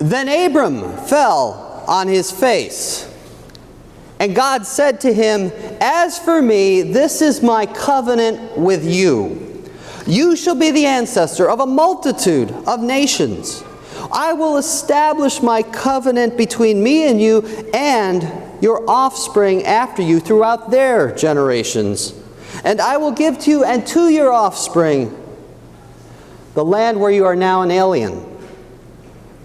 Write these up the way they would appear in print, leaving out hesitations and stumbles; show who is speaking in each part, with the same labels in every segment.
Speaker 1: Then Abram fell on his face. And God said to him, "As for me, this is my covenant with you. You shall be the ancestor of a multitude of nations. I will establish my covenant between me and you and your offspring after you throughout their generations. And I will give to you and to your offspring the land where you are now an alien,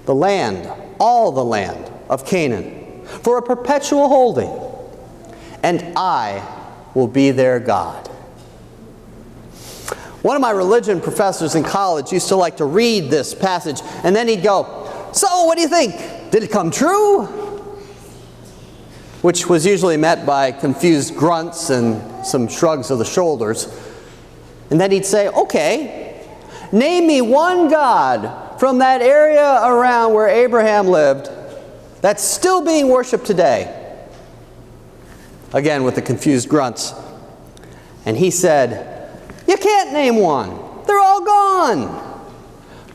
Speaker 1: the land, all the land of Canaan, for a perpetual holding, and I will be their God." One of my religion professors in college used to like to read this passage, and then he'd go, "So, what do you think? Did it come true?" Which was usually met by confused grunts and some shrugs of the shoulders. And then he'd say, "Okay, name me one God from that area around where Abraham lived that's still being worshipped today." Again with the confused grunts. And he said, "You can't name one. They're all gone.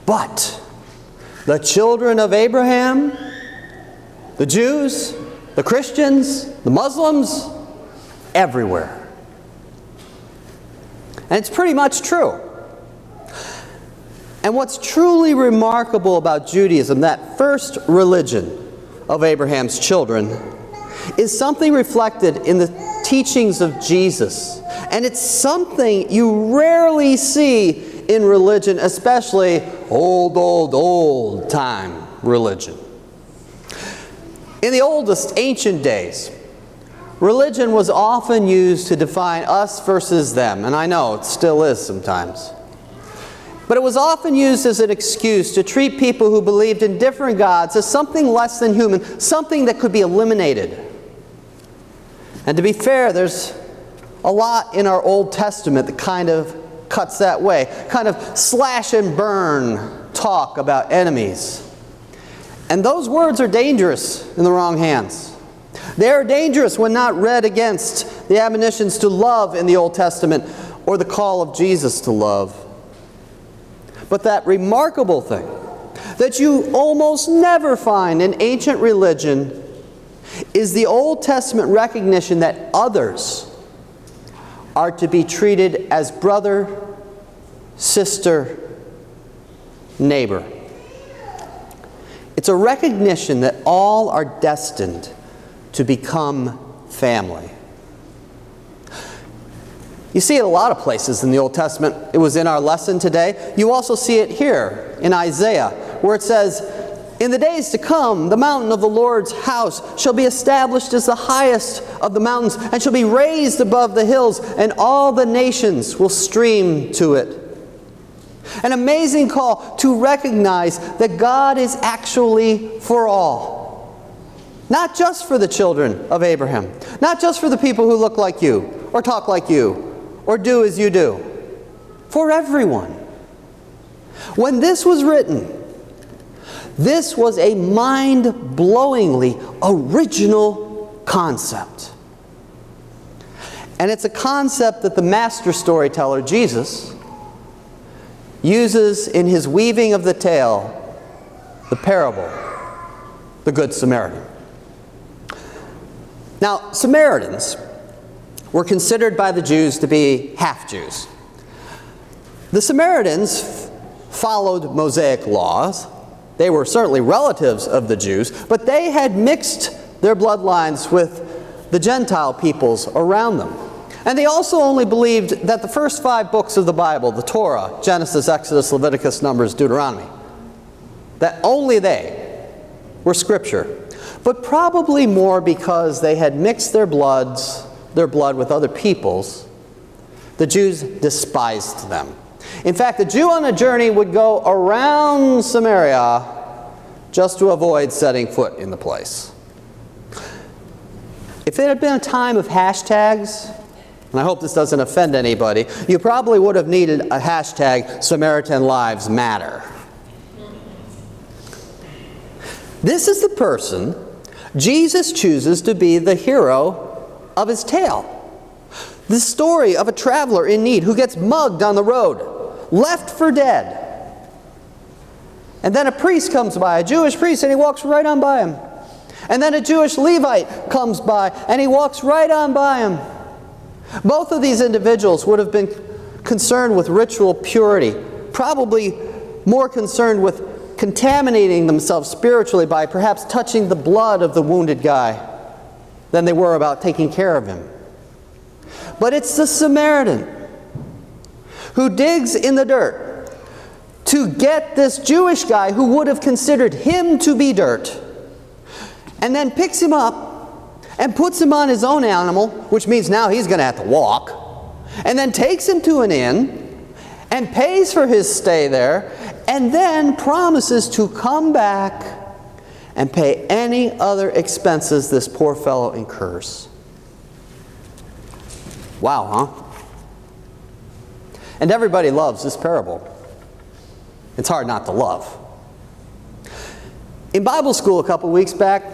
Speaker 1: But the children of Abraham, the Jews, the Christians, the Muslims, everywhere." And it's pretty much true. And what's truly remarkable about Judaism, that first religion of Abraham's children, is something reflected in the teachings of Jesus. And it's something you rarely see in religion, especially old time religion. In the oldest ancient days, religion was often used to define us versus them. And I know it still is sometimes. But it was often used as an excuse to treat people who believed in different gods as something less than human, something that could be eliminated. And to be fair, there's a lot in our Old Testament that kind of cuts that way. Kind of slash and burn talk about enemies. And those words are dangerous in the wrong hands. They are dangerous when not read against the admonitions to love in the Old Testament or the call of Jesus to love. But that remarkable thing that you almost never find in ancient religion is the Old Testament recognition that others are to be treated as brother, sister, neighbor. It's a recognition that all are destined to become family. You see it a lot of places in the Old Testament. It was in our lesson today. You also see it here in Isaiah, where it says, "In the days to come, the mountain of the Lord's house shall be established as the highest of the mountains, and shall be raised above the hills, and all the nations will stream to it." An amazing call to recognize that God is actually for all. Not just for the children of Abraham. Not just for the people who look like you, or talk like you, or do as you do. For everyone. When this was written, this was a mind-blowingly original concept. And it's a concept that the master storyteller, Jesus, uses in his weaving of the tale, the parable, the Good Samaritan. Now, Samaritans were considered by the Jews to be half-Jews. The Samaritans followed Mosaic laws. They were certainly relatives of the Jews, but they had mixed their bloodlines with the Gentile peoples around them. And they also only believed that the first 5 books of the Bible, the Torah, Genesis, Exodus, Leviticus, Numbers, Deuteronomy, that only they were Scripture. But probably more because they had mixed their blood with other peoples, the Jews despised them. In fact, a Jew on a journey would go around Samaria just to avoid setting foot in the place. If it had been a time of hashtags, and I hope this doesn't offend anybody, you probably would have needed a hashtag Samaritan Lives Matter. This is the person Jesus chooses to be the hero of his tale. The story of a traveler in need who gets mugged on the road, left for dead. And then a priest comes by, a Jewish priest, and he walks right on by him. And then a Jewish Levite comes by, and he walks right on by him. Both of these individuals would have been concerned with ritual purity, probably more concerned with contaminating themselves spiritually by perhaps touching the blood of the wounded guy than they were about taking care of him. But it's the Samaritan who digs in the dirt to get this Jewish guy who would have considered him to be dirt, and then picks him up and puts him on his own animal, which means now he's going to have to walk, and then takes him to an inn and pays for his stay there, and then promises to come back and pay any other expenses this poor fellow incurs. Wow, huh? And everybody loves this parable. It's hard not to love. In Bible school a couple weeks back,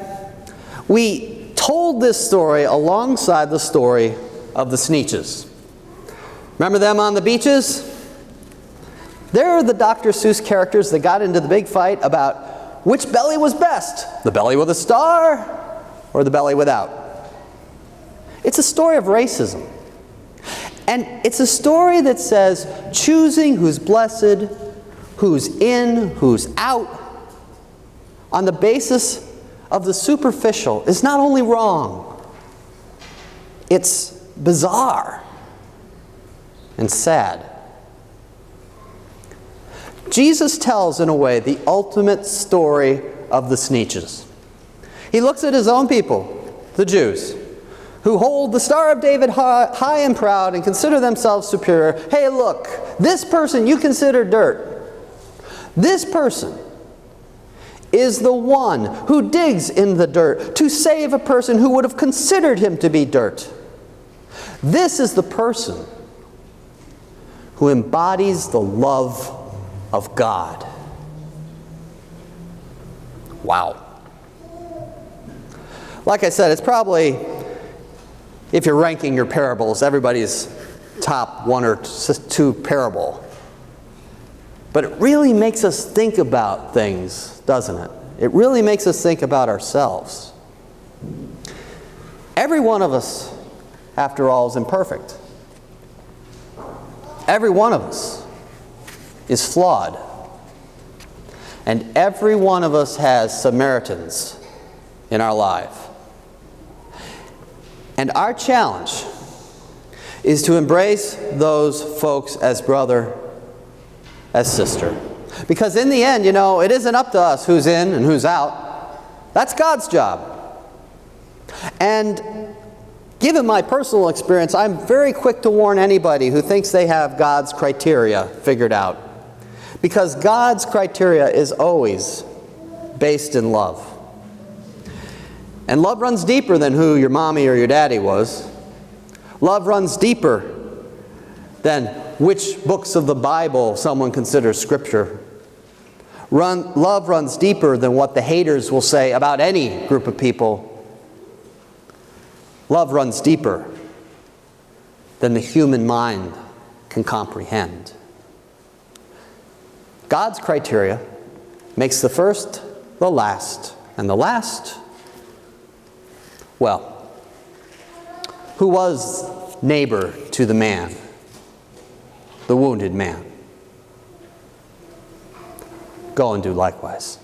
Speaker 1: we told this story alongside the story of the Sneetches. Remember them on the beaches? They're the Dr. Seuss characters that got into the big fight about which belly was best, the belly with a star or the belly without. It's a story of racism. And it's a story that says choosing who's blessed, who's in, who's out, on the basis of the superficial is not only wrong, it's bizarre and sad. Jesus tells, in a way, the ultimate story of the Sneetches. He looks at his own people, the Jews, who hold the Star of David high and proud and consider themselves superior. Hey, look, this person you consider dirt. This person is the one who digs in the dirt to save a person who would have considered him to be dirt. This is the person who embodies the love of God. Wow. Like I said, it's probably, if you're ranking your parables, everybody's top one or two parable. But it really makes us think about things, doesn't it? It really makes us think about ourselves. Every one of us, after all, is imperfect. Every one of us is flawed. And every one of us has Samaritans in our life. And our challenge is to embrace those folks as brother, as sister. Because in the end, it isn't up to us who's in and who's out. That's God's job. And given my personal experience, I'm very quick to warn anybody who thinks they have God's criteria figured out. Because God's criteria is always based in love. And love runs deeper than who your mommy or your daddy was. Love runs deeper than which books of the Bible someone considers Scripture. Love runs deeper than what the haters will say about any group of people. Love runs deeper than the human mind can comprehend. God's criteria makes the first the last, and the last, well, who was neighbor to the man, the wounded man? Go and do likewise.